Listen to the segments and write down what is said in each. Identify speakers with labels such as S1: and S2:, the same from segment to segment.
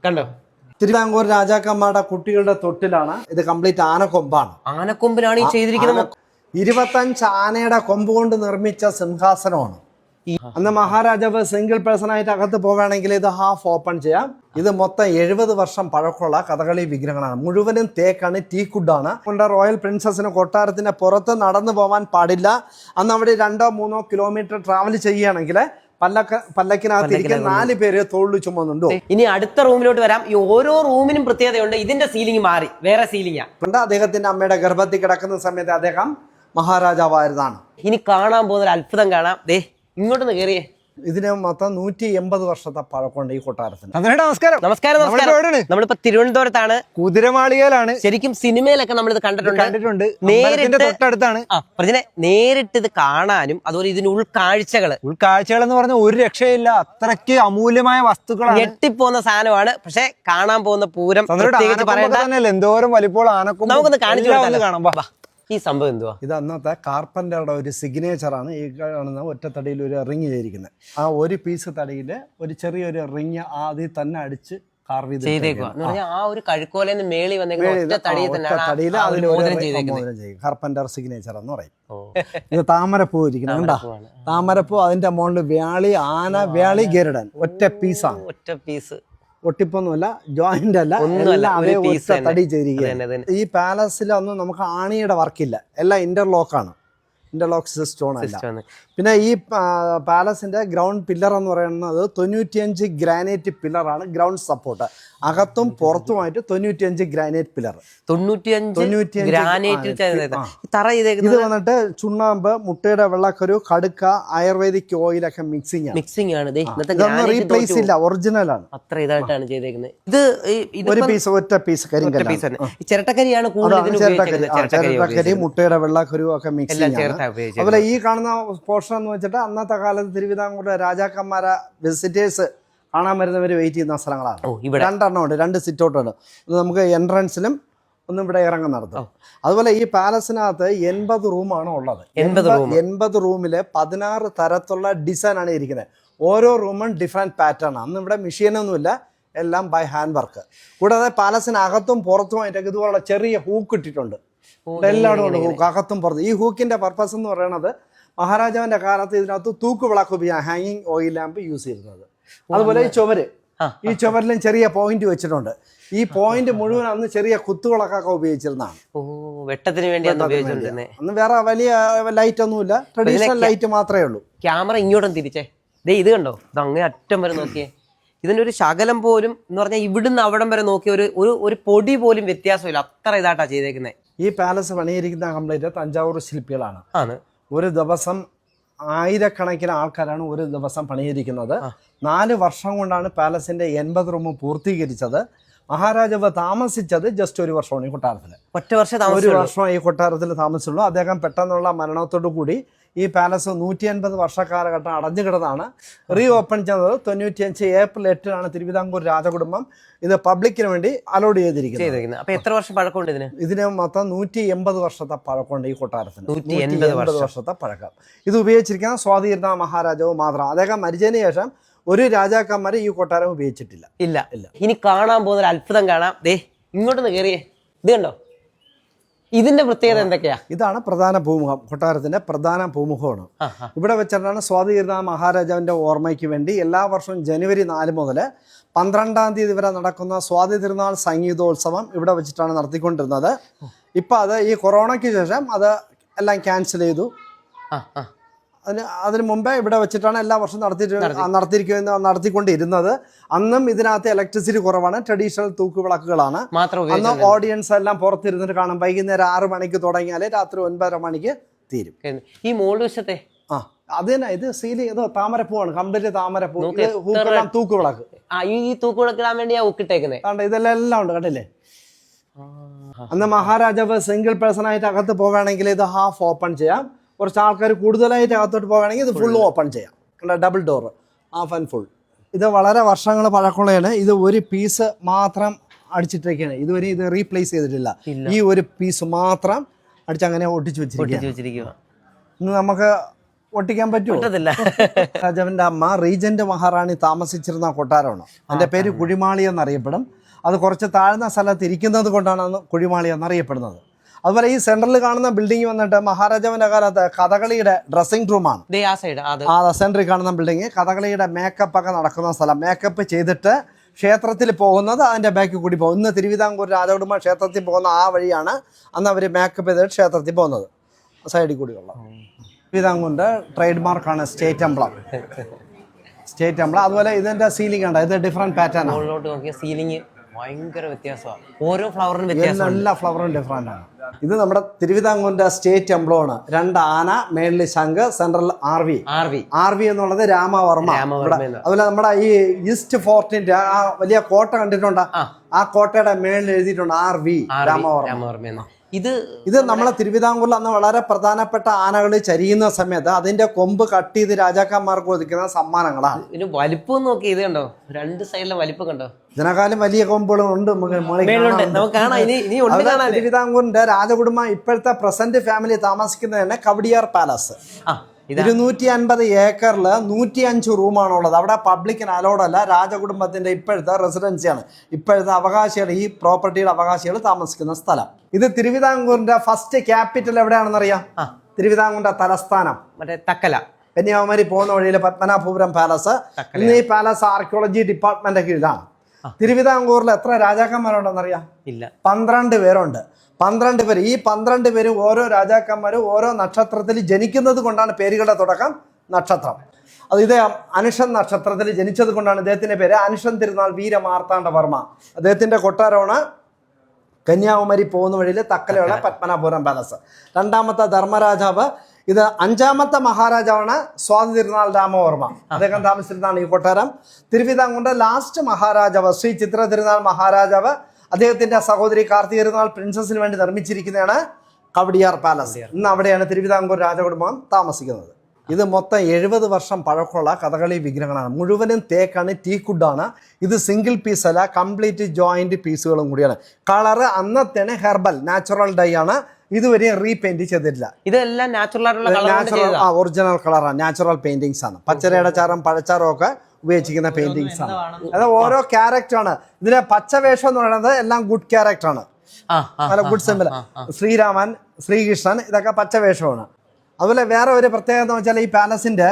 S1: കണ്ടോ?
S2: തിരുവിതാംകൂർ രാജാക്കന്മാരുടെ കുട്ടികളുടെ തൊട്ടിലാണ്. ഇത് കംപ്ലീറ്റ് ആനക്കൊമ്പാണ്.
S1: ആനക്കൊമ്പിലാണ് ഈ ചെയ്തിരിക്കുന്നത്.
S2: 25 ആനയുടെ കൊമ്പ് കൊണ്ട് നിർമ്മിച്ച സിംഹാസനമാണ്. അന്ന് മഹാരാജാവ് സിംഗിൾ പേഴ്സൺ ആയിട്ട് അകത്ത് പോവുകയാണെങ്കിൽ ഇത് ഹാഫ് ഓപ്പൺ ചെയ്യാം. ഇത് മൊത്തം 70 വർഷം പഴക്കമുള്ള കഥകളി വിഗ്രഹങ്ങളാണ്. മുഴുവനും തേക്കാണ്, ടീക്കുഡാണ്. കൊണ്ട് റോയൽ പ്രിൻസസിന് കൊട്ടാരത്തിന്റെ പുറത്ത് നടന്നു പോകാൻ പാടില്ല. അന്ന് അവിടെ 2-3 കിലോമീറ്റർ ട്രാവൽ ചെയ്യുകയാണെങ്കിൽ പല്ലക്കിനകത്തിരിക്കാൻ 4 പേര് തോളിൽ ചുമന്നുണ്ടോ.
S1: ഇനി അടുത്ത റൂമിലോട്ട് വരാം. ഈ ഓരോ റൂമിനും പ്രത്യേകതയുണ്ട്. ഇതിന്റെ സീലിംഗ് മാറി, വേറെ സീലിംഗാ.
S2: അദ്ദേഹത്തിന്റെ അമ്മയുടെ ഗർഭത്തിൽ കിടക്കുന്ന സമയത്ത് അദ്ദേഹം മഹാരാജാവായിരുന്നാണ്.
S1: ഇനി കാണാൻ പോകുന്ന ഒരു അത്ഭുതം കാണാം. ദേ ഇങ്ങോട്ടൊന്ന് കേറിയേ.
S2: ഇതിന് മൊത്തം 180 വർഷത്തെ പഴക്കമുണ്ട് ഈ കൊട്ടാരത്തിന്.
S3: നമസ്കാരം.
S1: നമസ്കാരം. നമ്മളിപ്പോ തിരുവനന്തപുരത്താണ്,
S3: കുതിരമാളികയിലാണ്.
S1: ശരിക്കും സിനിമയിലൊക്കെ നമ്മളിത് കണ്ടിട്ടുണ്ട്.
S3: തൊട്ടടുത്താണ്.
S1: നേരിട്ട് ഇത് കാണാനും അതുപോലെ ഇതിന് ഉൾക്കാഴ്ചകൾ
S3: എന്ന് പറഞ്ഞാൽ ഒരു രക്ഷയില്ല. അത്രയ്ക്ക് അമൂല്യമായ വസ്തുക്കളാണ്.
S1: ഞെട്ടിപ്പോകുന്ന സാധനമാണ്. പക്ഷെ കാണാൻ പോകുന്ന പൂരം
S3: എന്തോരം വലിപ്പോൾ ആനക്കൊമ്പ്.
S1: നമുക്കൊന്ന് കാണിച്ചു കാണാം. ഈ സംഭവം എന്തുവാ?
S2: ഇത് അന്നത്തെ കാർപ്പൻ്ററുടെ ഒരു സിഗ്നേച്ചറാണ്. ഈ കാണുന്ന ഒറ്റത്തടിയിൽ ഒരു റിങ് ചെയ്തിരിക്കുന്നത്. ആ ഒരു പീസ് തടിയിൽ ഒരു ചെറിയൊരു റിങ് ആദ്യം തന്നെ അടിച്ച് കാർവ് ചെയ്തേക്കുക.
S1: ആ ഒരു കഴുക്കോലേന്ന് മേളി
S2: കാർപ്പൻ്റർ സിഗ്നേച്ചർ എന്ന് പറയും. ഇത് താമരപ്പൂ ഇരിക്കുന്നത് കണ്ടാ? താമരപ്പൂ, അതിന്റെ മുകളിൽ വ്യാളി, ആന, വ്യാളി, ഗരുഡൻ. ഒറ്റ പീസാണ്.
S1: ഒറ്റ പീസ്,
S2: ഒട്ടിപ്പൊന്നുമല്ല, ജോയിന്റ് അല്ല, തടി ചെയ്തിരിക്കുകയാണ്. ഈ പാലസിലൊന്നും നമുക്ക് ആണിയുടെ വർക്കില്ല, എല്ലാം ഇന്റർലോക്കാണ്. ഇന്റർലോക്ക് സ്റ്റോൺ അല്ല. പിന്നെ ഈ പാലസിന്റെ ഗ്രൗണ്ട് പില്ലർ എന്ന് പറയുന്നത് 95 ഗ്രാനൈറ്റ് പില്ലറാണ്. ഗ്രൗണ്ട് സപ്പോർട്ട് അകത്തും പുറത്തുമായിട്ട് 95 ഗ്രാനൈറ്റ് പില്ലർ.
S1: 95
S2: ഇത് വന്നിട്ട് ചുണ്ണാമ്പ്, മുട്ടയുടെ വെള്ളക്കരു, കടുക്ക, ആയുർവേദിക് ഓയിലൊക്കെ മിക്സിംഗ് ആണ്. റീപ്ലേസ് ഇല്ല, ഒറിജിനൽ ആണ്.
S1: അത്ര ഇതായിട്ടാണ് ചെയ്തേക്കുന്നത്. ഇത്
S2: ഒരു പീസ്, ഒറ്റ പീസ് കരിങ്കല്ലാണ്.
S1: ചിരട്ടക്കരിയാണ്
S2: ചിരട്ടക്കരി, മുട്ടയുടെ വെള്ളക്കരു ഒക്കെ മിക്സിംഗ് ആണ്. അതുപോലെ ഈ കാണുന്ന പോർഷൻ എന്ന് വെച്ചിട്ട് അന്നത്തെ കാലത്ത് തിരുവിതാംകൂർ രാജാക്കന്മാരെ വിസിറ്റേഴ്സ് കാണാൻ വരുന്നവർ വെയിറ്റ് ചെയ്യുന്ന സ്ഥലങ്ങളാണ്. 2 ഉണ്ട്, 2 സിറ്റൗട്ടുണ്ട്. നമുക്ക് എൻട്രൻസിലും ഒന്നും ഇവിടെ ഇറങ്ങാൻ നടത്തും. അതുപോലെ ഈ പാലസിനകത്ത് 80 റൂമാണ് ഉള്ളത്. 80 റൂമില് 16 തരത്തിലുള്ള ഡിസൈൻ ആണ് ഇരിക്കുന്നത്. ഓരോ റൂമും ഡിഫറെന്റ് പാറ്റേൺ ആണ്. അന്ന് ഇവിടെ മെഷീനൊന്നുമില്ല, എല്ലാം ബൈ ഹാൻഡ് വർക്ക്. കൂടാതെ പാലസിനകത്തും പുറത്തുമായിട്ടൊക്കെ ഇതുപോലുള്ള ചെറിയ ഹൂക്ക് ഇട്ടിട്ടുണ്ട്. എല്ലായിടും ഉണ്ട് ഹൂക്ക്, അകത്തും പുറത്തും. ഈ ഹൂക്കിന്റെ പർപ്പസ് എന്ന് പറയുന്നത് മഹാരാജാവിന്റെ കാലത്ത് ഇതിനകത്ത് തൂക്ക് വിളക്ക് ഉപയോഗിക്കാൻ ഹാങ്ങിങ് ഓയിൽ ലാമ്പ് യൂസ് ചെയ്തിരുന്നത്. അതുപോലെ ഈ ചുവരിലും ചെറിയ പോയിന്റ് വെച്ചിട്ടുണ്ട്. ഈ പോയിന്റ് മുഴുവൻ അന്ന് ചെറിയ കുത്തുവിളക്കൊക്കെ ഉപയോഗിച്ചിരുന്നതാണ്.
S1: വെട്ടത്തിന് വേണ്ടി
S2: അന്ന് വേറെ വലിയ ലൈറ്റ് ഒന്നുമില്ല, ട്രഡീഷണൽ ലൈറ്റ് മാത്രമേ ഉള്ളൂ.
S1: ക്യാമറ ഇങ്ങോട്ടും തിരിച്ചേ. ഇത് കണ്ടോ, ഇത് അങ്ങേ അറ്റം വരെ നോക്കിയേ. ഇതിന്റെ ഒരു ശകലം പോലും എന്ന് പറഞ്ഞാൽ ഇവിടുന്ന് അവിടം വരെ നോക്കിയ ഒരു പൊടി പോലും വ്യത്യാസമില്ല. അത്ര ഇതായിട്ടാ ചെയ്തേക്കുന്നത്.
S2: ഈ പാലസ് പണിയിരിക്കുന്ന കംപ്ലീറ്റ് തഞ്ചാവൂർ ശില്പികളാണ്. ഒരു ദിവസം ആയിരക്കണക്കിന് ആൾക്കാരാണ് ഒരു ദിവസം പണിയിരിക്കുന്നത്. 4 വർഷം കൊണ്ടാണ് പാലസിന്റെ 80 റൂം പൂർത്തീകരിച്ചത്. മഹാരാജാവ് താമസിച്ചത് ജസ്റ്റ് 1 വർഷമാണ് ഈ കൊട്ടാരത്തിൽ. ഒരു വർഷം ഈ കൊട്ടാരത്തിൽ താമസിച്ചുള്ളൂ. അദ്ദേഹം പെട്ടെന്നുള്ള മരണത്തോടു കൂടി ഈ പാലസ് 180 വർഷക്കാലഘട്ടം അടഞ്ഞു കിടന്നാണ്. റീ ഓപ്പൺ ചെയ്തത് 95 ഏപ്രിൽ 8 തിരുവിതാംകൂർ രാജകുടുംബം ഇത് പബ്ലിക്കിന് വേണ്ടി അലോഡ് ചെയ്തിരിക്കുന്നത്.
S1: അപ്പൊ എത്ര വർഷം പഴക്കമുണ്ട്
S2: ഇതിന് മൊത്തം 180 വർഷത്തെ പഴക്കമുണ്ട് ഈ കൊട്ടാരത്തിന്. 180 വർഷത്തെ പഴക്കം. ഇത് ഉപയോഗിച്ചിരിക്കുന്ന സ്വാതിരുന്ന മഹാരാജാവ് മാത്രം. അദ്ദേഹം മരിച്ചതിന് ശേഷം ഒരു രാജാക്കന്മാരെ ഈ കൊട്ടാരം ഉപയോഗിച്ചിട്ടില്ല.
S1: ഇല്ല. ഇനി കാണാൻ പോകുന്ന ഒരു അത്ഭുതം കാണാം. ദേ ഇങ്ങോട്ടൊന്ന് കേറിയേ. ഇത് കണ്ടോ, ഇതിന്റെ പ്രത്യേകത എന്തൊക്കെയാ?
S2: ഇതാണ് പ്രധാന പൂമുഖം, കൊട്ടാരത്തിന്റെ പ്രധാന പൂമുഖമാണ്. ഇവിടെ വെച്ചിട്ടാണ് സ്വാതിരുന്ന മഹാരാജാവിന്റെ ഓർമ്മയ്ക്ക് വേണ്ടി എല്ലാ വർഷവും ജനുവരി 4 മുതൽ 12-ാം തീയതി വരെ നടക്കുന്ന സ്വാതി തിരുനാൾ സംഗീതോത്സവം ഇവിടെ വെച്ചിട്ടാണ് നടത്തിക്കൊണ്ടിരുന്നത്. ഇപ്പൊ അത് ഈ കൊറോണയ്ക്ക് ശേഷം അത് എല്ലാം ക്യാൻസൽ ചെയ്തു. അതിന് മുമ്പേ ഇവിടെ വെച്ചിട്ടാണ് എല്ലാ വർഷവും നടത്തിക്കൊണ്ടിരുന്നത്. അന്നും ഇതിനകത്ത് ഇലക്ട്രിസിറ്റി കുറവാണ്, ട്രഡീഷണൽ തൂക്കുവിളക്കുകളാണ്. അന്ന് ഓഡിയൻസ് എല്ലാം പുറത്തിരുന്നിട്ട് കാണും. വൈകുന്നേരം 6 മണിക്ക് തുടങ്ങിയാൽ രാത്രി 9:30 മണിക്ക് തീരും.
S1: ഈ മോള് വശത്തെ
S2: അത് തന്നെ, ഇത് സീലിംഗ്, ഇത് താമരപ്പൂവാണ്, കംപ്ലീറ്റ് താമരപ്പൂ. തൂക്കുവിളക്ക്,
S1: ഈ തൂക്കുവിളക്കിടാൻ വേണ്ടിയാ ഊക്കിട്ടേക്കുന്നത്.
S2: ഇതെല്ലാം എല്ലാം ഉണ്ട്, കണ്ടില്ലേ? അന്ന് മഹാരാജാവ് സിംഗിൾ പേഴ്സൺ ആയിട്ട് അകത്ത് പോവുകയാണെങ്കിൽ ഇത് ഹാഫ് ഓപ്പൺ ചെയ്യാം. കുറച്ച് ആൾക്കാർ കൂടുതലായിട്ട് അകത്തോട്ട് പോകുകയാണെങ്കിൽ ഇത് ഫുള്ള് ഓപ്പൺ ചെയ്യാം. Double door, half and full. ഇത് വളരെ വർഷങ്ങൾ പഴക്കമുള്ളതാണ്. ഇത് ഒരു പീസ് മാത്രം അടിച്ചിട്ടൊക്കെയാണ്, ഇതുവരെ ഇത് റീപ്ലേസ് ചെയ്തിട്ടില്ല. ഈ ഒരു പീസ് മാത്രം അടിച്ച് അങ്ങനെ ഒട്ടിച്ചു വെച്ചിരിക്കുക. ഇന്ന് നമുക്ക് ഒട്ടിക്കാൻ പറ്റുമോ?
S1: പറ്റത്തില്ല.
S2: രാജാവിന്റെ അമ്മ റീജന്റ് മഹാറാണി താമസിച്ചിരുന്ന കൊട്ടാരമാണ്. അതിന്റെ പേര് കുഴിമാളി എന്നറിയപ്പെടും. അത് കുറച്ച് താഴ്ന്ന സ്ഥലത്ത് ഇരിക്കുന്നത് കൊണ്ടാണ് അന്ന് കുഴിമാളി എന്നറിയപ്പെടുന്നത്. അതുപോലെ ഈ സെൻട്രലിൽ കാണുന്ന ബിൽഡിംഗ് വന്നിട്ട് മഹാരാജാവിന്റെ കാലത്ത് കഥകളിയുടെ ഡ്രസ്സിംഗ് റൂമാണ്. ആ സെൻട്രൽ കാണുന്ന ബിൽഡിംഗ് കഥകളിയുടെ മേക്കപ്പ് ഒക്കെ നടക്കുന്ന സ്ഥലം. മേക്കപ്പ് ചെയ്തിട്ട് ക്ഷേത്രത്തിൽ പോകുന്നത് അതിൻ്റെ ബാക്കിൽ കൂടി പോകും. ഇന്ന് തിരുവിതാംകൂർ രാജകുടുംബ ക്ഷേത്രത്തിൽ പോകുന്ന ആ വഴിയാണ് അന്ന് അവർ മേക്കപ്പ് ചെയ്തിട്ട് ക്ഷേത്രത്തിൽ പോകുന്നത്. സൈഡിൽ കൂടിയുള്ള തിരുവിതാംകൂറിൻ്റെ ട്രേഡ് മാർക്കാണ് സ്റ്റേറ്റ് എംബ്ലം. State emblem. അതുപോലെ ഇതിൻ്റെ സീലിംഗ് ഉണ്ട്. ഇത് ഡിഫറെൻറ്റ് പാറ്റേൺ ആണ്.
S1: സീലിംഗ് ഭയങ്കര വ്യത്യാസമാണ്. ഓരോ ഫ്ലവറിനും വ്യത്യാസം.
S2: എല്ലാ ഫ്ലവറും ഡിഫറെൻ്റ് ആണ്. ഇത് നമ്മുടെ തിരുവിതാംകൂറിന്റെ സ്റ്റേറ്റ് എംബ്ലമാണ്. 2 ആന, മേളിൽ ശംഖ്, സെൻട്രൽ ആർ വി എന്നുള്ളത് രാമവർമ്മ. അതുപോലെ നമ്മുടെ ഈ ഈസ്റ്റ് ഫോർട്ടിന്റെ ആ വലിയ കോട്ട കണ്ടിട്ടുണ്ടോ? ആ കോട്ടയുടെ മേളിൽ എഴുതിയിട്ടുണ്ട് RV രാമവർമ്മ. ഇത് നമ്മളെ തിരുവിതാംകൂറിൽ അന്ന് വളരെ പ്രധാനപ്പെട്ട ആനകൾ ചരിയുന്ന സമയത്ത് അതിന്റെ കൊമ്പ് കട്ട് ചെയ്ത് രാജാക്കന്മാർക്ക് ഒതുക്കുന്ന സമ്മാനങ്ങളാണ്.
S1: ഇതിന് വലിപ്പം നോക്കി. ഇത് കണ്ടോ, 2 സൈഡിലെ വലിപ്പം കണ്ടോ?
S2: ഇതിനെക്കാളും വലിയ കൊമ്പുകളും ഉണ്ട്. തിരുവിതാംകൂറിന്റെ രാജകുടുംബം ഇപ്പോഴത്തെ പ്രസന്റ് ഫാമിലി താമസിക്കുന്നതാണ് കവടിയാർ പാലസ്. 250 ഏക്കറിൽ 105 റൂമാണുള്ളത്. അവിടെ പബ്ലിക്കിന് അലൗഡ് അല്ല. രാജകുടുംബത്തിന്റെ ഇപ്പോഴത്തെ റെസിഡൻസിയാണ്. ഇപ്പോഴത്തെ അവകാശികൾ, ഈ പ്രോപ്പർട്ടിയുടെ അവകാശികൾ താമസിക്കുന്ന സ്ഥലം. ഇത് തിരുവിതാംകൂറിന്റെ ഫസ്റ്റ് ക്യാപിറ്റൽ എവിടെയാണെന്നറിയാം? തിരുവിതാംകൂറിന്റെ തലസ്ഥാനം
S1: തക്കല.
S2: കന്യാകുമാരി പോകുന്ന വഴിയിൽ പത്മനാഭപുരം പാലസ്. ഇന്ന് ഈ പാലസ് ആർക്കിയോളജി ഡിപ്പാർട്ട്മെന്റ് കീഴിലാണ്. തിരുവിതാംകൂറിൽ എത്ര രാജാക്കന്മാരുണ്ടെന്നറിയാം? ഇല്ല. 12 പേരുണ്ട്. 12 പേര്. ഈ 12 പേരും ഓരോ രാജാക്കന്മാരും ഓരോ നക്ഷത്രത്തിൽ ജനിക്കുന്നത് കൊണ്ടാണ് പേരുകളുടെ തുടക്കം നക്ഷത്രം. അത് ഇത് അനിഷൻ നക്ഷത്രത്തിൽ ജനിച്ചത് കൊണ്ടാണ് ഇദ്ദേഹത്തിന്റെ പേര് അനിഷൻ തിരുനാൾ വീരമാർത്താണ്ഡവർമ്മ. അദ്ദേഹത്തിന്റെ കൊട്ടാരമാണ് കന്യാകുമാരി പോകുന്ന വഴിയിൽ തക്കലയുള്ള പത്മനാഭപുരം പാലസ്. 2ാമത്തെ ധർമ്മരാജാവ്. ഇത് 5ാമത്തെ മഹാരാജാവാണ് സ്വാതി തിരുനാൾ രാമവർമ്മ. അദ്ദേഹം താമസിച്ചിരുന്നാണ് ഈ കൊട്ടാരം. തിരുവിതാംകൂറിന്റെ ലാസ്റ്റ് മഹാരാജാവ് ശ്രീ ചിത്ര തിരുനാൾ മഹാരാജാവ്. അദ്ദേഹത്തിന്റെ സഹോദരി കാർത്തിക തിരുനാൾ പ്രിൻസസിന് വേണ്ടി നിർമ്മിച്ചിരിക്കുന്നതാണ് കവടിയാർ പാലസ്. ഇന്ന് അവിടെയാണ് തിരുവിതാംകൂർ രാജകുടുംബം താമസിക്കുന്നത്. ഇത് മൊത്തം 70 വർഷം പഴക്കമുള്ള കഥകളി വിഗ്രഹങ്ങളാണ്. മുഴുവനും തേക്കാണ്, ടീക്കുഡാണ്. ഇത് സിംഗിൾ പീസ് അല്ല, കംപ്ലീറ്റ് ജോയിന്റ് പീസുകളും കൂടിയാണ്. കളറ് അന്നത്തേന് ഹെർബൽ നാച്ചുറൽ ഡൈ ആണ്. ഇതുവരെ റീപെയിന്റ് ചെയ്തിട്ടില്ല.
S1: ഇതെല്ലാം നാച്ചുറൽ
S2: ഒറിജിനൽ കളറാണ്. നാച്ചുറൽ പെയിന്റിങ്സ് ആണ്. പച്ചരയുടെ ചാരം പഴച്ചാറും ഒക്കെ ഉപയോഗിച്ചിരിക്കുന്ന പെയിന്റിങ്സ് ആണ്. അത് ഓരോ ക്യാരക്ടർ ആണ്. ഇതിലെ പച്ചവേഷം എന്ന് പറയുന്നത് എല്ലാം ഗുഡ് ക്യാരക്ടർ ആണ്. നല്ല ഗുഡ് സിമ്പിൾ. ശ്രീരാമൻ, ശ്രീകൃഷ്ണൻ, ഇതൊക്കെ പച്ചവേഷമാണ്. അതുപോലെ വേറെ ഒരു പ്രത്യേകത എന്ന് വെച്ചാൽ ഈ പാലസിന്റെ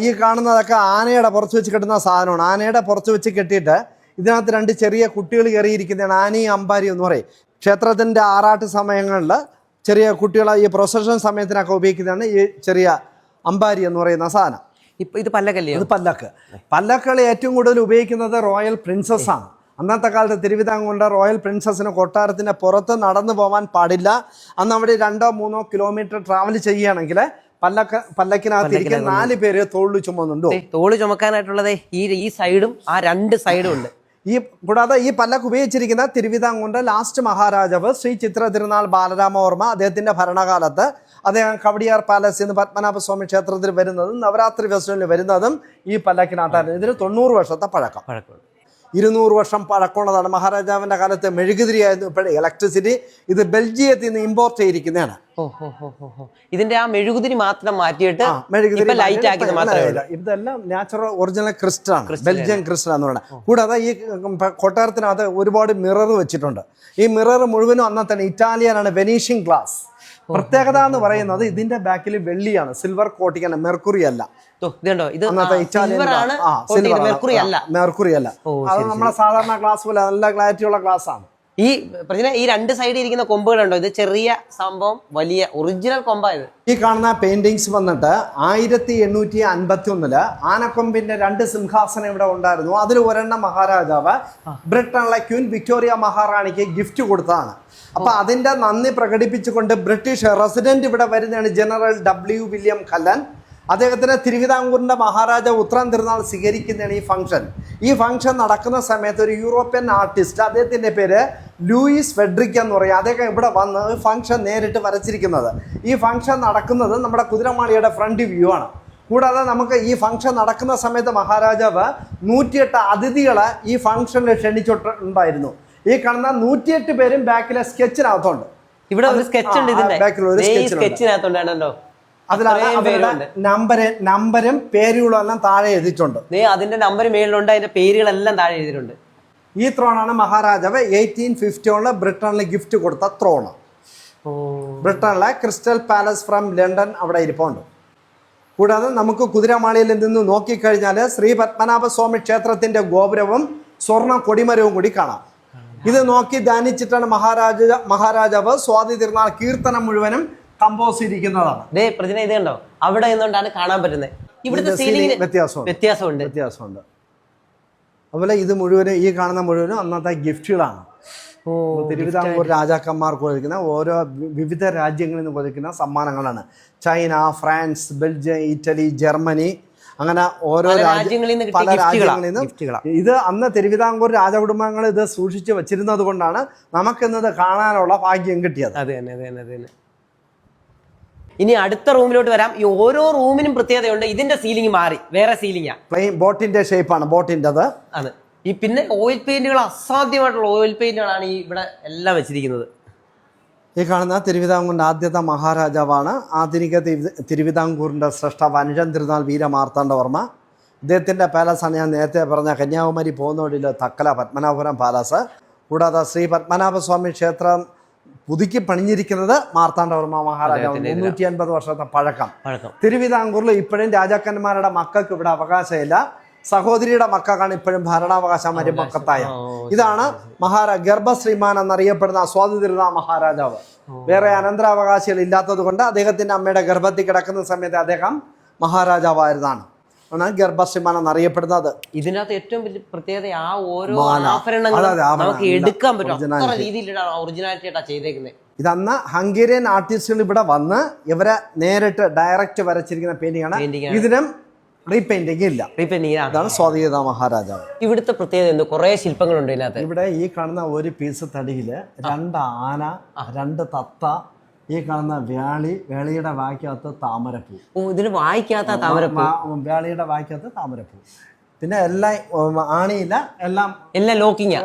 S2: ഈ കാണുന്നതൊക്കെ ആനയുടെ പുറത്ത് വെച്ച് കെട്ടുന്ന സാധനമാണ്. ആനയുടെ പുറത്ത് വെച്ച് കെട്ടിയിട്ട് ഇതിനകത്ത് 2 ചെറിയ കുട്ടികൾ കയറിയിരിക്കുന്നതാണ് ആനയും അമ്പാരിയും എന്ന് പറയും. ക്ഷേത്രത്തിന്റെ ആറാട്ട് സമയങ്ങളിൽ ചെറിയ കുട്ടികളെ ഈ പ്രൊസഷൻ സമയത്തിനൊക്കെ ഉപയോഗിക്കുന്നതാണ് ഈ ചെറിയ അമ്പാരി എന്ന് പറയുന്ന സാധനം.
S1: ഇത് പല്ലക്കല്ലേ?
S2: ഇത് പല്ലക്ക്. പല്ലക്കുകൾ ഏറ്റവും കൂടുതൽ ഉപയോഗിക്കുന്നത് റോയൽ പ്രിൻസസ് ആണ്. അന്നത്തെ കാലത്ത് തിരുവിതാംകൂറിന്റെ റോയൽ പ്രിൻസസിന് കൊട്ടാരത്തിന്റെ പുറത്ത് നടന്നു പോകാൻ പാടില്ല. അന്ന് അവിടെ 2-3 കിലോമീറ്റർ ട്രാവൽ ചെയ്യുകയാണെങ്കിൽ പല്ലക്കിനകത്ത് 4 പേര് തോളിൽ ചുമന്നുണ്ടോ?
S1: തോള് ചുമക്കാനായിട്ടുള്ളത് ഈ സൈഡും ആ 2 സൈഡും ഉണ്ട്.
S2: കൂടാതെ ഈ പല്ലക്ക് ഉപയോഗിച്ചിരിക്കുന്ന തിരുവിതാംകൂറിന്റെ ലാസ്റ്റ് മഹാരാജാവ് ശ്രീ ചിത്ര തിരുനാൾ ബാലരാമവർമ്മ. അദ്ദേഹത്തിന്റെ ഭരണകാലത്ത് അദ്ദേഹം കവടിയാർ പാലസ് എന്ന് പത്മനാഭസ്വാമി ക്ഷേത്രത്തിൽ വരുന്നതും നവരാത്രി ഫെസ്റ്റിവലിൽ വരുന്നതും ഈ പല്ലക്കിനകത്തായിരുന്നു. ഇതിന് 90 വർഷത്തെ പഴക്കം. 200 വർഷം പഴക്കമുള്ളതാണ്. മഹാരാജാവിന്റെ കാലത്ത് മെഴുകുതിരിയായിരുന്നു. ഇപ്പോഴേ ഇലക്ട്രിസിറ്റി. ഇത് ബെൽജിയത്തിൽ നിന്ന് ഇമ്പോർട്ട് ചെയ്തിരിക്കുന്നതാണ്.
S1: ഇതിന്റെ ആ മെഴുകുതിരി മാത്രം മാറ്റിയിട്ട് ലൈറ്റ് ആക്കിയത് മാത്രമേ.
S2: ഇതെല്ലാം നാച്ചുറൽ ഒറിജിനൽ ക്രിസ്റ്റൽ ആണ്. ബെൽജിയൻ ക്രിസ്റ്റൽ എന്ന് പറയുന്നത്. കൂടാതെ ഈ കൊട്ടാരത്തിനകത്ത് ഒരുപാട് മിറർ വെച്ചിട്ടുണ്ട്. ഈ മിറർ മുഴുവനും അന്നത്തെ ഇറ്റാലിയൻ ആണ്. Venetian glass. പ്രത്യേകത എന്ന് പറയുന്നത് ഇതിന്റെ ബാക്കിൽ വെള്ളിയാണ്. സിൽവർ കോട്ടിംഗ് ആണ്, മെർക്കുറി അല്ല. മെർക്കുറി അല്ല. അത് നമ്മളെ സാധാരണ ഗ്ലാസ് പോലെ നല്ല ക്ലാരിറ്റി ഉള്ള ഗ്ലാസ് ആണ്.
S1: ഈ 2 സൈഡിൽ ഇരിക്കുന്ന കൊമ്പുകളുണ്ടോ? ഇത് ചെറിയ സംഭവം, വലിയ ഒറിജിനൽ കൊമ്പായത്.
S2: ഈ കാണുന്ന പെയിന്റിങ്സ് വന്നിട്ട് 1851 ആനക്കൊമ്പിന്റെ 2 സിംഹാസനം ഇവിടെ ഉണ്ടായിരുന്നു. അതിൽ ഒരെണ്ണം മഹാരാജാവ് ബ്രിട്ടനിലെ ക്വീൻ വിക്ടോറിയ മഹാറാണിക്ക് ഗിഫ്റ്റ് കൊടുത്തതാണ്. അപ്പൊ അതിന്റെ നന്ദി പ്രകടിപ്പിച്ചുകൊണ്ട് ബ്രിട്ടീഷ് റെസിഡന്റ് ഇവിടെ വരുന്നതാണ് ജനറൽ W. വില്യം കല്ലൻ. അദ്ദേഹത്തിന് തിരുവിതാംകൂറിന്റെ മഹാരാജാവ് ഉത്രാം തിരുനാൾ സ്വീകരിക്കുന്നതാണ് ഈ ഫംഗ്ഷൻ നടക്കുന്ന സമയത്ത് ഒരു യൂറോപ്യൻ ആർട്ടിസ്റ്റ്, അദ്ദേഹത്തിന്റെ പേര് ലൂയിസ് ഫെഡറിക് എന്ന് പറയും. അദ്ദേഹം ഇവിടെ വന്ന് ഫംഗ്ഷൻ നേരിട്ട് വരച്ചിരിക്കുന്നത്. ഈ ഫംഗ്ഷൻ നടക്കുന്നത് നമ്മുടെ കുതിരമാളിയുടെ ഫ്രണ്ട് വ്യൂ ആണ്. കൂടാതെ നമുക്ക് ഈ ഫംഗ്ഷൻ നടക്കുന്ന സമയത്ത് മഹാരാജാവ് 108 അതിഥികളെ ഈ ഫംഗ്ഷനിൽ ക്ഷണിച്ചിട്ടുണ്ടായിരുന്നു. ഈ കാണുന്ന 108 പേരും ബാക്കിലെ സ്കെച്ചിനകത്തുണ്ട്.
S1: ഇവിടെ ഒരു സ്കെച്ച് ഉണ്ട്. ഇതിന്റെ ബാക്കിൽ ഒരു സ്കെച്ചിനകത്തുണ്ടാണല്ലോ.
S2: അതിലാണ് അവരുടെ നമ്പരും പേരുകളും എല്ലാം താഴെ എഴുതിയിട്ടുണ്ട്.
S1: അതിന്റെ നമ്പർ മേളിലുണ്ട്, അതിന്റെ പേരുകളെല്ലാം താഴെ എഴുതിയിട്ടുണ്ട്.
S2: ഈ ത്രോണാണ് മഹാരാജാവ് 1851 ബ്രിട്ടനിൽ ഗിഫ്റ്റ് കൊടുത്ത ത്രോണ്. ബ്രിട്ടനിലെ ക്രിസ്റ്റൽ പാലസ് ഫ്രം ലണ്ടൻ അവിടെ ഇരിപ്പുണ്ട്. കൂടാതെ നമുക്ക് കുതിരമാളിയിൽ നിന്ന് നോക്കിക്കഴിഞ്ഞാൽ ശ്രീ പത്മനാഭസ്വാമി ക്ഷേത്രത്തിന്റെ ഗോപുരവും സ്വർണ്ണ കൊടിമരവും കൂടി കാണാം. ഇത് നോക്കി ധ്യാനിച്ചിട്ടാണ് മഹാരാജാവ് സ്വാതി തിരുനാൾ കീർത്തനം മുഴുവനും കമ്പോസ് ചെയ്തിരിക്കുന്നതാണ്.
S1: ഇത് കണ്ടോ, അവിടെ നിന്നുകൊണ്ടാണ് കാണാൻ പറ്റുന്നത്. ഇവിടുത്തെ സീലിംഗിന്
S2: വ്യത്യാസമുണ്ട്. അതുപോലെ ഇത് മുഴുവനും, ഈ കാണുന്ന മുഴുവനും അന്നത്തെ ഗിഫ്റ്റുകളാണ്. തിരുവിതാംകൂർ രാജാക്കന്മാർക്ക് കൊടുക്കുന്ന ഓരോ വിവിധ രാജ്യങ്ങളിൽ നിന്ന് കൊടുക്കുന്ന സമ്മാനങ്ങളാണ്. China, France, Belgium, Italy, Germany, അങ്ങനെ ഓരോ പല രാജ്യങ്ങളിൽ നിന്നും. ഇത് അന്ന് തിരുവിതാംകൂർ രാജകുടുംബങ്ങൾ ഇത് സൂക്ഷിച്ചു വെച്ചിരുന്നത് കൊണ്ടാണ് നമുക്കിന്നത് കാണാനുള്ള ഭാഗ്യം കിട്ടിയത്.
S1: ഇനി അടുത്ത റൂമിലോട്ട് വരാം. ഈ ഓരോ റൂമിനും പ്രത്യേകതയുണ്ട്. ഇതിന്റെ സീലിംഗ് മാറി, വേറെ സീലിംഗാ.
S2: പ്ലെയിൻ ബോട്ടിന്റെ ഷേപ്പാണ് ബോട്ടിൻ്റെത്.
S1: അത് ഈ പിന്നെ ഓയിൽ പെയിന്റുകൾ, അസാധ്യമായിട്ടുള്ള ഓയിൽ പെയിന്റുകളാണ് ഈ ഇവിടെ എല്ലാം വെച്ചിരിക്കുന്നത്.
S2: ഈ കാണുന്ന തിരുവിതാംകൂറിൻ്റെ ആദ്യത്തെ മഹാരാജാവാണ് ആധുനിക തിരുവിതാംകൂറിൻ്റെ സ്രഷ്ടാവ് അനുജൻ തിരുനാൾ വീരമാർത്താണ്ഡവർമ്മ. ഇദ്ദേഹത്തിൻ്റെ പാലസാണ് ഞാൻ നേരത്തെ പറഞ്ഞ കന്യാകുമാരി പോകുന്ന വഴിയിൽ തക്കല പത്മനാഭപുരം പാലസ്. കൂടാതെ ശ്രീ പത്മനാഭസ്വാമി ക്ഷേത്രം പുതുക്കി പണിഞ്ഞിരിക്കുന്നത് മാർത്താണ്ഡവർമ്മ മഹാരാജാവ്. 350 വർഷത്തെ പഴക്കം. തിരുവിതാംകൂറിൽ ഇപ്പോഴും രാജാക്കന്മാരുടെ മക്കൾക്ക് ഇവിടെ അവകാശമില്ല. സഹോദരിയുടെ മക്കൾക്കാണ് ഇപ്പോഴും ഭരണാവകാശം മരുമക്കത്തായ. ഇതാണ് ഗർഭശ്രീമാൻ എന്നറിയപ്പെടുന്ന സ്വാതി തിരുനാൾ മഹാരാജാവ്. വേറെ അനന്തരാവകാശികൾ ഇല്ലാത്തത് കൊണ്ട് അദ്ദേഹത്തിന്റെ അമ്മയുടെ ഗർഭത്തിൽ കിടക്കുന്ന സമയത്ത് അദ്ദേഹം മഹാരാജാവായിരുന്നാണ്. ആണ് ഗർഭശ്രീമാൻ എന്നറിയപ്പെടുന്നത്.
S1: ഇതിനകത്ത് ഏറ്റവും വലിയ പ്രത്യേകത ആ ഓരോ ആഭരണങ്ങളും നമുക്ക് എടുക്കാൻ പറ്റും. ഒറിജിനാലിറ്റി ആയിട്ടാ ചെയ്തേക്കുന്നത്.
S2: ഇതന്ന് ഹംഗേറിയൻ ആർട്ടിസ്റ്റുകൾ ഇവിടെ വന്ന് ഇവരെ നേരിട്ട് ഡയറക്റ്റ് വരച്ചിരിക്കുന്ന പെയിന്റിംഗ് ആണ്. ഇതിനും റീപെയിന്റിംഗ് ഇല്ല. ഇതാണ് സ്വാതി തിരുനാൾ മഹാരാജാവ്.
S1: ഇവിടുത്തെ പ്രത്യേകത എന്ത്? കുറെ ശില്പങ്ങളുണ്ട് ഇതിനകത്ത്.
S2: ഇവിടെ ഈ കാണുന്ന ഒരു പീസ് തടിയില് 2 ആന, 2 തത്ത, ഈ കാണുന്ന വേളിയുടെ വായ്ക്കകത്ത് താമരപ്പൂ.
S1: ഇതിന് വായിക്കാത്ത താമരപ്പൂ,
S2: വേളിയുടെ വായ്ക്കകത്ത് താമരപ്പൂ. പിന്നെ എല്ലാം ആണിയില്ല, എല്ലാം
S1: ലോക്കിങ്.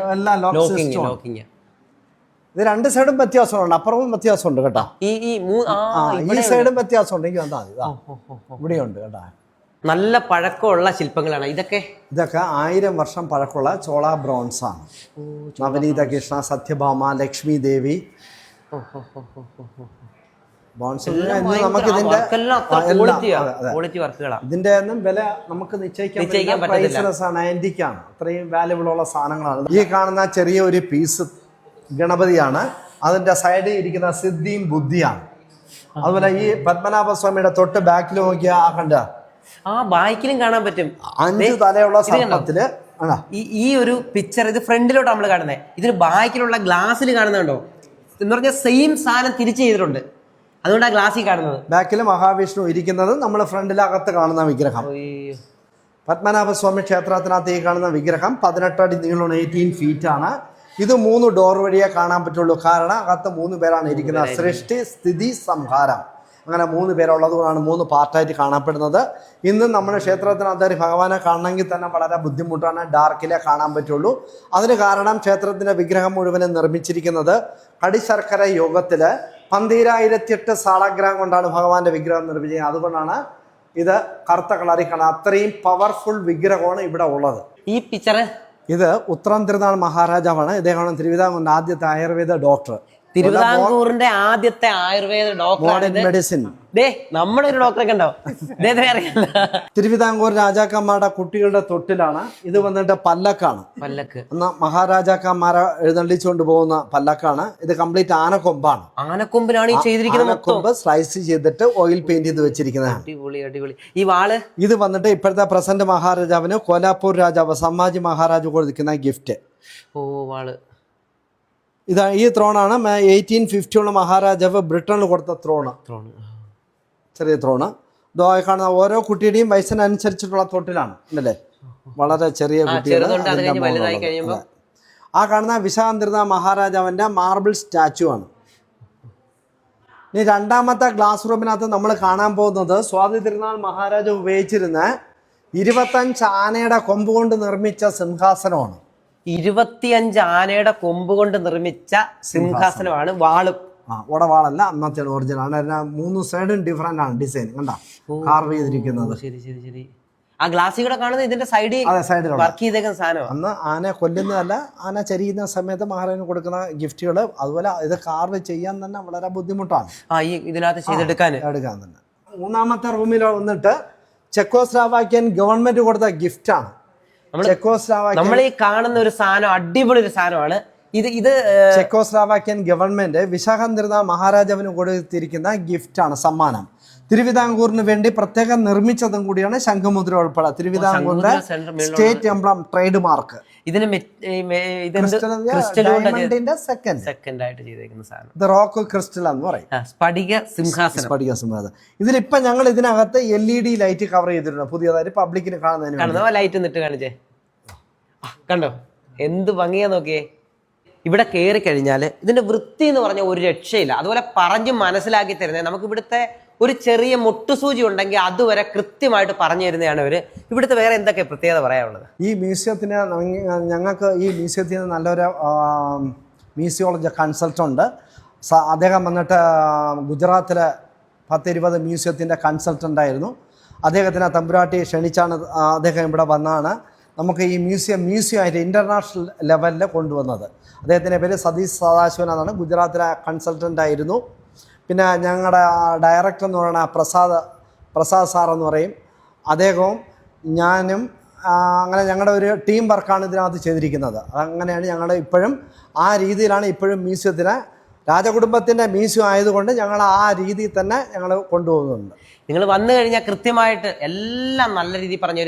S2: ഇത് 2 സൈഡും വ്യത്യാസമുണ്ട്, അപ്പുറവും വ്യത്യാസമുണ്ട് കേട്ടോ. ഈ സൈഡും വ്യത്യാസമുണ്ട്. എനിക്ക് വന്നാൽ മതി, ഇവിടെയുണ്ട് കേട്ടോ.
S1: നല്ല പഴക്കമുള്ള ശില്പങ്ങളാണ് ഇതൊക്കെ.
S2: 1000 വർഷം പഴക്കമുള്ള ചോള ബ്രോൺസ് ആണ്. നവനീത കൃഷ്ണ, സത്യഭാമ, ലക്ഷ്മി ദേവി ഇതിന്റെ ഒന്നും വില നമുക്ക് നിശ്ചയിക്കാൻ പറ്റില്ല. ആന്റിക്കാണ്, അത്രയും വാല്യുബിൾ ഉള്ള സാധനങ്ങളാണ്. ഈ കാണുന്ന ചെറിയ ഒരു പീസ് ഗണപതിയാണ്. അതിന്റെ സൈഡിൽ ഇരിക്കുന്ന സിദ്ധിയും ബുദ്ധിയാണ്. അതുപോലെ ഈ പത്മനാഭസ്വാമിയുടെ തൊട്ട് ബാക്കിൽ നോക്കിയ കണ്ട
S1: ബാക്കിലും കാണാൻ പറ്റും
S2: 5 തലയുള്ള സർപ്പത്തില്
S1: ഈ ഒരു പിക്ചർ. ഇത് ഫ്രണ്ടിലോട്ട് നമ്മൾ കാണുന്നത്. ഇതിന് ബാക്കിലുള്ള ഗ്ലാസ്സിൽ കാണുന്നുണ്ടോ എന്ന് പറഞ്ഞാൽ സെയിം സാധനം തിരിച്ചു ചെയ്തിട്ടുണ്ട്. അതുകൊണ്ടാണ് ഗ്ലാസ്സിൽ കാണുന്നത്.
S2: ബാക്കിൽ മഹാവിഷ്ണു ഇരിക്കുന്നത് നമ്മൾ ഫ്രണ്ടിലകത്ത് കാണുന്ന വിഗ്രഹം. പത്മനാഭസ്വാമി ക്ഷേത്രത്തിനകത്ത് ഈ കാണുന്ന വിഗ്രഹം 18 അടി നീളമാണ്, 18 ഫീറ്റ് ആണ്. ഇത് 3 ഡോർ വഴിയേ കാണാൻ പറ്റുള്ളൂ. കാരണം അകത്ത് 3 പേരാണ് ഇരിക്കുന്നത്. സൃഷ്ടി, സ്ഥിതി, സംഹാരം, അങ്ങനെ 3 പേരുള്ളതുകൊണ്ടാണ് 3 പാർട്ടായിട്ട് കാണപ്പെടുന്നത്. ഇന്ന് നമ്മുടെ ക്ഷേത്രത്തിനകത്ത് ഭഗവാനെ കാണണമെങ്കിൽ തന്നെ വളരെ ബുദ്ധിമുട്ടാണ്, ഡാർക്കിലേ കാണാൻ പറ്റുള്ളൂ. അതിന് കാരണം ക്ഷേത്രത്തിൻ്റെ വിഗ്രഹം മുഴുവനും നിർമ്മിച്ചിരിക്കുന്നത് കടിശർക്കര യോഗത്തിൽ 12008 സാളഗ്രാം കൊണ്ടാണ് ഭഗവാന്റെ വിഗ്രഹം നിർമ്മിച്ചത്. അതുകൊണ്ടാണ് ഇത് കറുത്ത കളറിൽ കാണാം. അത്രയും പവർഫുൾ വിഗ്രഹമാണ് ഇവിടെ ഉള്ളത്.
S1: ഈ പിക്ചർ
S2: ഇത് ഉത്രം തിരുനാൾ മഹാരാജാവാണ്. ഇദ്ദേഹമാണ് തിരുവിതാംകൂറിന്റെ ആദ്യത്തെ ആയുർവേദ ഡോക്ടർ.
S1: തിരുവിതാംകൂറിന്റെ ആദ്യത്തെ ആയുർവേദ ഡോക്ടർ.
S2: മെഡിസിൻ.
S1: നമ്മുടെ ഒരു ഡോക്ടറൊക്കെ ഉണ്ടോ?
S2: തിരുവിതാംകൂർ രാജാക്കന്മാരുടെ കുട്ടികളുടെ തൊട്ടിലാണ്. ഇത് വന്നിട്ട് പല്ലക്കാണ്. എന്നാ മഹാരാജാക്കന്മാരെ എഴുന്നള്ളിച്ചുകൊണ്ട് പോകുന്ന പല്ലക്കാണ്. ഇത് കംപ്ലീറ്റ് ആനക്കൊമ്പാണ്.
S1: ആനക്കൊമ്പിലാണ് ഈ ചെയ്തിരിക്കുന്നത്.
S2: ആനക്കൊമ്പ് സ്ലൈസ് ചെയ്തിട്ട് ഓയിൽ പെയിന്റ് ചെയ്ത് വെച്ചിരിക്കുന്നതാണ്.
S1: അടിപൊളി അടിപൊളി. ഈ വാള്
S2: ഇത് വന്നിട്ട് ഇപ്പോഴത്തെ പ്രസന്റ് മഹാരാജാവിന് കോലാപ്പൂർ രാജാവ് സംഭാജി മഹാരാജ് കൊടുക്കുന്ന ഗിഫ്റ്റ്.
S1: വാള്.
S2: ഇതാ ഈ ത്രോണാണ് 1850 മഹാരാജാവ് ബ്രിട്ടനിൽ കൊടുത്ത ത്രോണ്. ചെറിയ ത്രോണ്. ഇതോ കാണുന്ന ഓരോ കുട്ടിയുടെയും വയസ്സിനനുസരിച്ചിട്ടുള്ള തൊട്ടിലാണ് അല്ലേ. വളരെ ചെറിയ കുട്ടികൾ. ആ കാണുന്ന വിശാഖതിരുനാൾ മഹാരാജാവിന്റെ മാർബിൾ സ്റ്റാച്ചു ആണ്. ഇനി രണ്ടാമത്തെ ഗ്ലാസ് റൂമിനകത്ത് നമ്മൾ കാണാൻ പോകുന്നത് സ്വാതി തിരുനാൾ മഹാരാജാവ് ഉപയോഗിച്ചിരുന്ന 25 ആനയുടെ കൊമ്പ് കൊണ്ട് നിർമ്മിച്ച സിംഹാസനമാണ്.
S1: 25 ആനയുടെ കൊമ്പ് കൊണ്ട് നിർമ്മിച്ച സിംഹാസനമാണ്. വാളും
S2: ഉടവാളല്ല, അന്നത്തെ ഒറിജിനൽ ആണ്. 3 സൈഡും ഡിഫറെന്റ് ആണ് ഡിസൈൻ, കണ്ട കാർവ് ചെയ്തിരിക്കുന്നത്.
S1: ശരി ശരി ശരി. ആ ഗ്ലാസ്സിൽ കൂടെ കാണുന്നത് ഇതിന്റെ സൈഡിൽ വർക്ക് ചെയ്തേക്കുന്ന സാധനം.
S2: അന്ന് ആന കൊല്ലുന്നതല്ല, ആന ചരിയുന്ന സമയത്ത് മഹാരാജന് കൊടുക്കുന്ന ഗിഫ്റ്റുകൾ. അതുപോലെ ഇത് കാർവ് ചെയ്യാൻ തന്നെ വളരെ ബുദ്ധിമുട്ടാണ്
S1: ഈ ഇതിനകത്ത് ചെയ്തെടുക്കാൻ
S2: തന്നെ. മൂന്നാമത്തെ റൂമിൽ വന്നിട്ട് ചെക്കോസ്ലോവാക്യൻ ഗവൺമെന്റ് കൊടുത്ത ഗിഫ്റ്റാണ്.
S1: നമ്മൾ ഈ കാണുന്ന ഒരു സാധനം അടിപൊളി ഒരു സാധനമാണ് ഇത്.
S2: ചെക്കോസ്ലോവാക്യൻ ഗവൺമെന്റ് വിശാഖാതിരുനാൾ മഹാരാജാവിന് കൊടുത്തിരിക്കുന്ന ഗിഫ്റ്റാണ്, സമ്മാനം. തിരുവിതാംകൂറിന് വേണ്ടി പ്രത്യേകം നിർമ്മിച്ചതും കൂടിയാണ് ശംഖുമുദ്ര ഉൾപ്പെടെ. തിരുവിതാംകൂറിന്റെ സ്റ്റേറ്റ് എംബ്ലം ട്രേഡ് മാർക്ക്.
S1: ഇതിന്
S2: സെക്കൻഡ് ആയിട്ട് ചെയ്തേക്കുന്ന സാധനം ഇത് റോക്ക് ക്രിസ്റ്റൽ എന്ന് പറയും.
S1: സ്ഫടിക സിംഹാസനം.
S2: ഇതിലിപ്പൊ ഞങ്ങൾ ഇതിനകത്ത് LED ലൈറ്റ് കവർ ചെയ്തിട്ടുണ്ട് പുതിയതായിട്ട് പബ്ലിക്കിന് കാണുന്നതിന്.
S1: ലൈറ്റ് നിട്ട് കാണിച്ചേ, കണ്ടോ എന്ത് ഭംഗിയാ നോക്കിയേ. ഇവിടെ കയറി കഴിഞ്ഞാൽ ഇതിന്റെ വൃത്തി എന്ന് പറഞ്ഞാൽ ഒരു രക്ഷയില്ല. അതുപോലെ പറഞ്ഞ് മനസ്സിലാക്കി തരുന്നത്, നമുക്ക് ഇവിടുത്തെ ഒരു ചെറിയ മുട്ടുസൂചി ഉണ്ടെങ്കിൽ അതുവരെ കൃത്യമായിട്ട് പറഞ്ഞു തരുന്നതാണ് ഇവര്. ഇവിടുത്തെ വേറെ എന്തൊക്കെ പ്രത്യേകത പറയാനുള്ളത്?
S2: ഈ മ്യൂസിയത്തിന് ഞങ്ങൾക്ക് ഈ മ്യൂസിയത്തിൽ നിന്ന് നല്ലൊരു മ്യൂസിയോളജി കൺസൾട്ടൻ്റ്. അദ്ദേഹം വന്നിട്ട് ഗുജറാത്തിലെ 10-20 മ്യൂസിയത്തിൻ്റെ കൺസൾട്ടൻ്റ്. അദ്ദേഹത്തിനെ തമ്പുരാട്ടി ക്ഷണിച്ചാണ് അദ്ദേഹം ഇവിടെ വന്നാണ് നമുക്ക് ഈ മ്യൂസിയമായിട്ട് ഇൻ്റർനാഷണൽ ലെവലിൽ കൊണ്ടുവന്നത്. അദ്ദേഹത്തിൻ്റെ പേര് സതീഷ് സദാശിവൻ എന്നാണ്. ഗുജറാത്തിലെ കൺസൾട്ടൻ്റ് ആയിരുന്നു. പിന്നെ ഞങ്ങളുടെ ഡയറക്ടർ എന്ന് പറയുന്ന പ്രസാദ് സാർ എന്ന് പറയും. അദ്ദേഹവും ഞാനും അങ്ങനെ ഞങ്ങളുടെ ഒരു ടീം വർക്കാണ് ഇതിനകത്ത് ചെയ്തിരിക്കുന്നത്. അങ്ങനെയാണ് ഞങ്ങൾ ഇപ്പോഴും ആ രീതിയിലാണ് ഇപ്പോഴും മ്യൂസിയത്തിന്, രാജകുടുംബത്തിൻ്റെ മ്യൂസിയം ആയതുകൊണ്ട് ഞങ്ങൾ ആ രീതിയിൽ തന്നെ ഞങ്ങൾ കൊണ്ടുപോകുന്നുണ്ട്.
S1: നിങ്ങൾ വന്നു കഴിഞ്ഞാൽ കൃത്യമായിട്ട് എല്ലാം നല്ല രീതിയിൽ പറഞ്ഞു